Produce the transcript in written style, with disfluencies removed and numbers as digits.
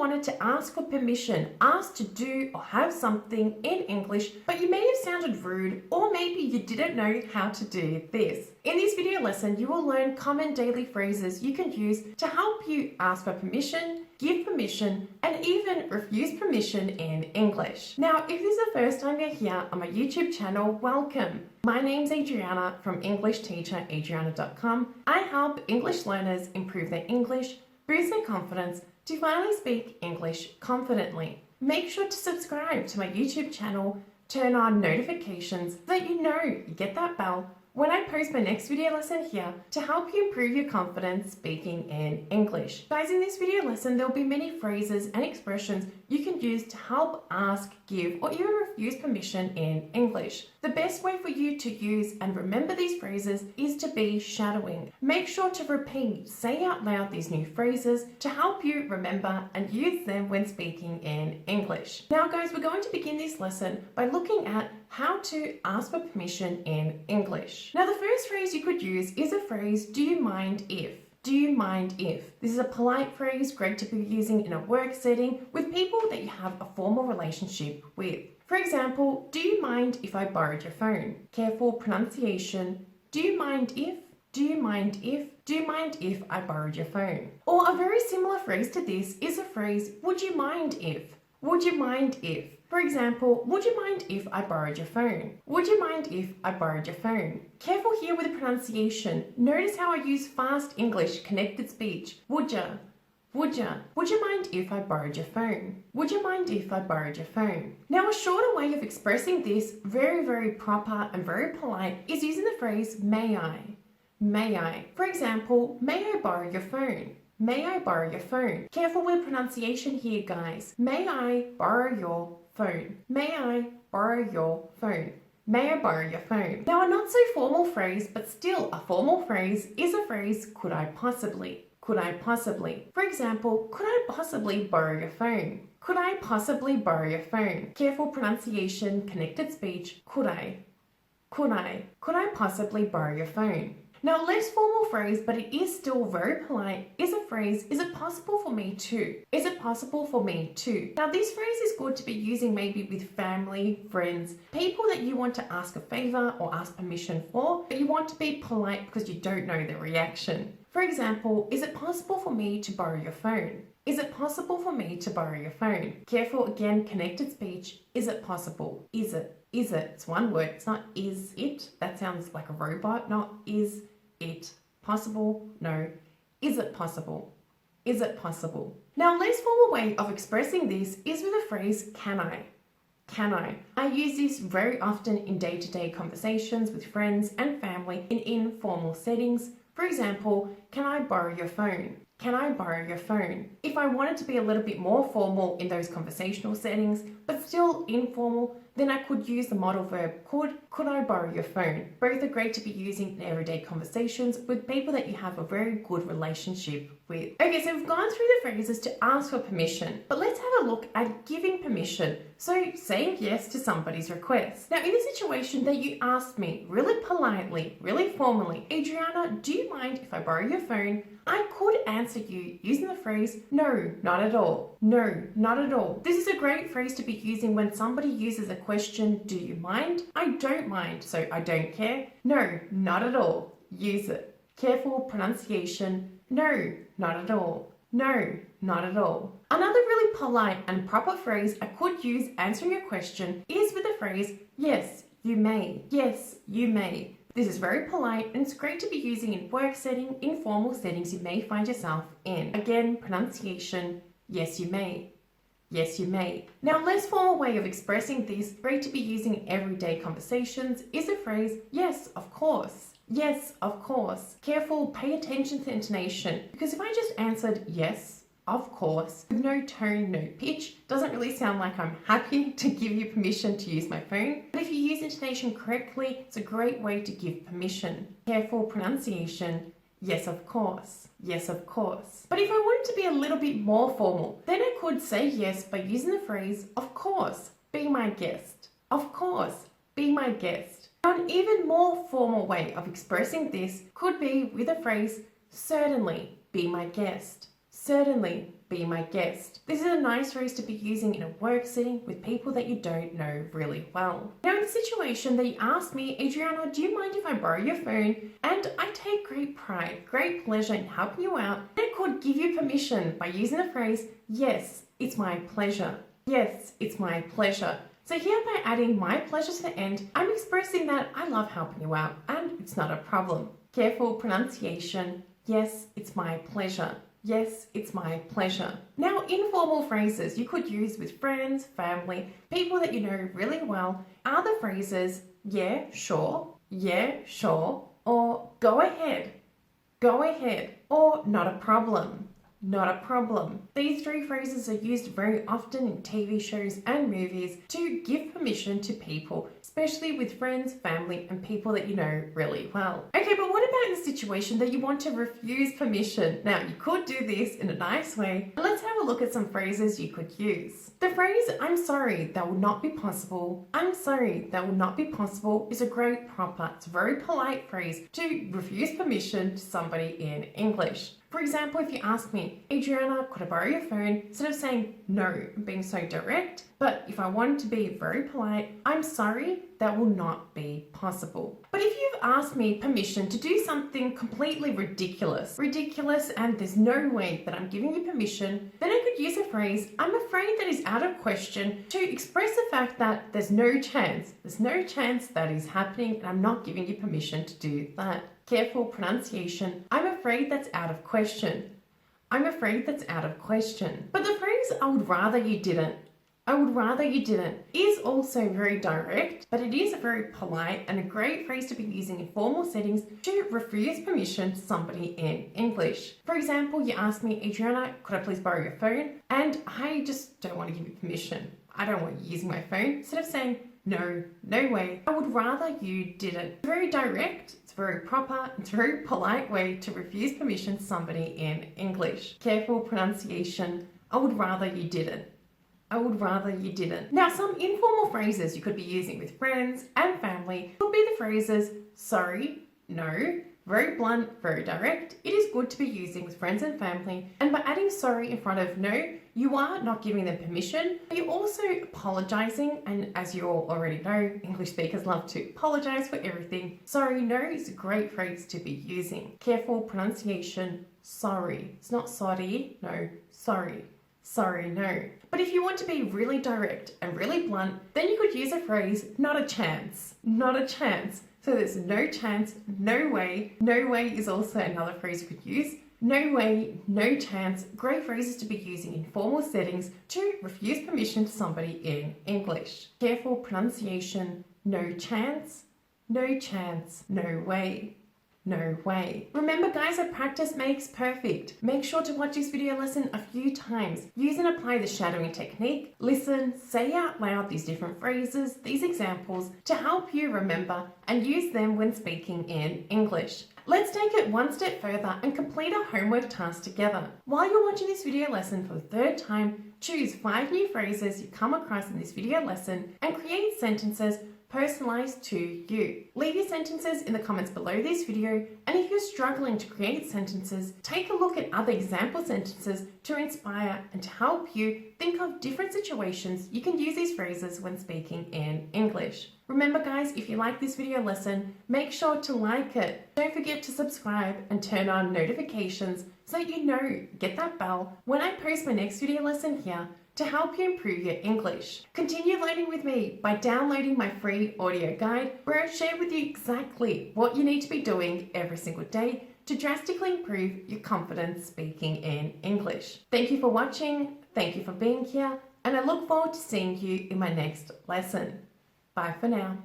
wanted to ask for permission, ask to do or have something in English, but you may have sounded rude or maybe you didn't know how to do this. In this video lesson, you will learn common daily phrases you can use to help you ask for permission, give permission, and even refuse permission in English. Now, if this is the first time you're here on my YouTube channel, welcome. My name's Adriana from EnglishTeacherAdriana.com. I help English learners improve their English, boost their confidence to finally speak English confidently. Make sure to subscribe to my YouTube channel, turn on notifications so that you know you get that bell when I post my next video lesson here to help you improve your confidence speaking in English. Guys, in this video lesson, there'll be many phrases and expressions you can use to help ask, give, or even refuse permission in English. The best way for you to use and remember these phrases is to be shadowing. Make sure to repeat, say out loud these new phrases to help you remember and use them when speaking in English. Now guys, we're going to begin this lesson by looking at how to ask for permission in English. Now the first phrase you could use is a phrase, do you mind if? Do you mind if? This is a polite phrase, great to be using in a work setting with people that you have a formal relationship with. For example, do you mind if I borrowed your phone? Careful pronunciation. Do you mind if? Do you mind if? Do you mind if I borrowed your phone? Or a very similar phrase to this is a phrase, would you mind if? Would you mind if? For example, would you mind if I borrowed your phone? Would you mind if I borrowed your phone? Careful here with the pronunciation. Notice how I use fast English connected speech. Would ya? Would ya? Would you mind if I borrowed your phone? Would you mind if I borrowed your phone? Now, a shorter way of expressing this, very proper and very polite, is using the phrase may I? May I? For example, may I borrow your phone? May I borrow your phone? Careful with pronunciation here, guys. May I borrow your phone? May I borrow your phone? May I borrow your phone? Now, a not so formal phrase, but still a formal phrase, is a phrase, could I possibly? Could I possibly? For example, could I possibly borrow your phone? Could I possibly borrow your phone? Careful pronunciation, connected speech, could I? Could I? Could I possibly borrow your phone? Now, a less formal phrase, but it is still very polite, is a phrase, is it possible for me to? Is it possible for me to? Now, this phrase is good to be using maybe with family, friends, people that you want to ask a favor or ask permission for, but you want to be polite because you don't know their reaction. For example, is it possible for me to borrow your phone? Is it possible for me to borrow your phone? Careful, again, connected speech. Is it possible? Is it? Is it? It's one word. It's not is it. That sounds like a robot. Not is it possible? No. Is it possible? Is it possible? Now, a less formal way of expressing this is with the phrase can I? Can I? I use this very often in day-to-day conversations with friends and family in informal settings. For example, can I borrow your phone? Can I borrow your phone? If I wanted to be a little bit more formal in those conversational settings, but still informal, then I could use the modal verb could I borrow your phone? Both are great to be using in everyday conversations with people that you have a very good relationship with. Okay, so we've gone through the phrases to ask for permission, but let's have a look at giving permission. So saying yes to somebody's request. Now, in the situation that you asked me really politely, really formally, Adriana, do you mind if I borrow your phone? I could answer you using the phrase, no, not at all. No, not at all. This is a great phrase to be using when somebody uses a question, do you mind? I don't mind, so I don't care. No, not at all. Use it. Careful pronunciation. No, not at all. No, not at all. Another really polite and proper phrase I could use answering your question is with the phrase, yes, you may. Yes, you may. This is very polite and it's great to be using in work setting, informal settings you may find yourself in. Again, pronunciation, yes you may. Yes you may. Now, a less formal way of expressing this, great to be using in everyday conversations, is the phrase, yes, of course. Yes, of course. Careful, pay attention to intonation, because if I just answered yes, of course, with no tone, no pitch, doesn't really sound like I'm happy to give you permission to use my phone. But if you use intonation correctly, it's a great way to give permission. Careful pronunciation, yes, of course. Yes, of course. But if I wanted to be a little bit more formal, then I could say yes by using the phrase, of course, be my guest. Of course, be my guest. Now, an even more formal way of expressing this could be with the phrase, certainly, be my guest. Certainly, be my guest. This is a nice phrase to be using in a work setting with people that you don't know really well. Now in the situation that you asked me, Adriana, do you mind if I borrow your phone? And I take great pride, great pleasure in helping you out. And I could give you permission by using the phrase, yes, it's my pleasure. Yes, it's my pleasure. So here by adding my pleasure to the end, I'm expressing that I love helping you out and it's not a problem. Careful pronunciation. Yes, it's my pleasure. Yes, it's my pleasure. Now, informal phrases you could use with friends, family, people that you know really well are the phrases yeah, sure, or go ahead, or not a problem. Not a problem. These three phrases are used very often in TV shows and movies to give permission to people, especially with friends, family, and people that you know really well. Okay, but what about in the situation that you want to refuse permission? Now, you could do this in a nice way. Let's have a look at some phrases you could use. The phrase, I'm sorry, that will not be possible. I'm sorry, that will not be possible is a great proper, it's a very polite phrase to refuse permission to somebody in English. For example, if you ask me, Adriana, could I borrow your phone? Instead of saying no, being so direct, but if I wanted to be very polite, I'm sorry, that will not be possible. But if you've asked me permission to do something completely ridiculous, and there's no way that I'm giving you permission, then I could use a phrase, I'm afraid that is out of question to express the fact that there's no chance that is happening and I'm not giving you permission to do that. Careful pronunciation. I'm afraid that's out of question. I'm afraid that's out of question. But the phrase, I would rather you didn't, is also very direct, but it is a very polite and a great phrase to be using in formal settings to refuse permission to somebody in English. For example, you ask me, Adriana, could I please borrow your phone? And I just don't want to give you permission. I don't want you using my phone. Instead of saying, no way, I would rather you didn't. It's very direct, it's very proper, it's a very polite way to refuse permission to somebody in English. Careful pronunciation. I would rather you didn't. I would rather you didn't. Now, some informal phrases you could be using with friends and family could be the phrases sorry, no, very blunt, very direct. It is good to be using with friends and family. And by adding sorry in front of no, you are not giving them permission, but you're also apologizing. And as you all already know, English speakers love to apologize for everything. Sorry, no is a great phrase to be using. Careful pronunciation, sorry. It's not sorry, no, sorry. Sorry, no. But if you want to be really direct and really blunt, then you could use a phrase, not a chance. Not a chance. So there's no chance, no way. No way is also another phrase you could use. No way, no chance. Great phrases to be using in formal settings to refuse permission to somebody in English. Careful pronunciation, no chance, no way. No way. Remember guys, that practice makes perfect. Make sure to watch this video lesson a few times. Use and apply the shadowing technique. Listen, say out loud these different phrases, these examples to help you remember and use them when speaking in English. Let's take it one step further and complete our homework task together. While you're watching this video lesson for the third time, choose 5 new phrases you come across in this video lesson and create sentences personalized to you. Leave your sentences in the comments below this video, and if you're struggling to create sentences, take a look at other example sentences to inspire and to help you think of different situations you can use these phrases when speaking in English. Remember guys, if you like this video lesson, make sure to like it. Don't forget to subscribe and turn on notifications so that you know, get that bell when I post my next video lesson here to help you improve your English. Continue learning with me by downloading my free audio guide where I share with you exactly what you need to be doing every single day to drastically improve your confidence speaking in English. Thank you for watching, thank you for being here, and I look forward to seeing you in my next lesson. Bye for now.